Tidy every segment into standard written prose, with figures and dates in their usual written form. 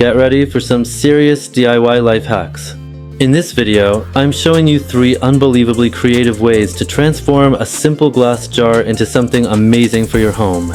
Get ready for some serious DIY life hacks. In this video, I'm showing you 3 unbelievably creative ways to transform a simple glass jar into something amazing for your home.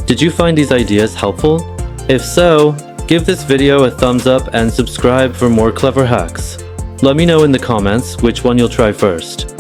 Did you find these ideas helpful? If so, give this video a thumbs up and subscribe for more clever hacks. Let me know in the comments which one you'll try first.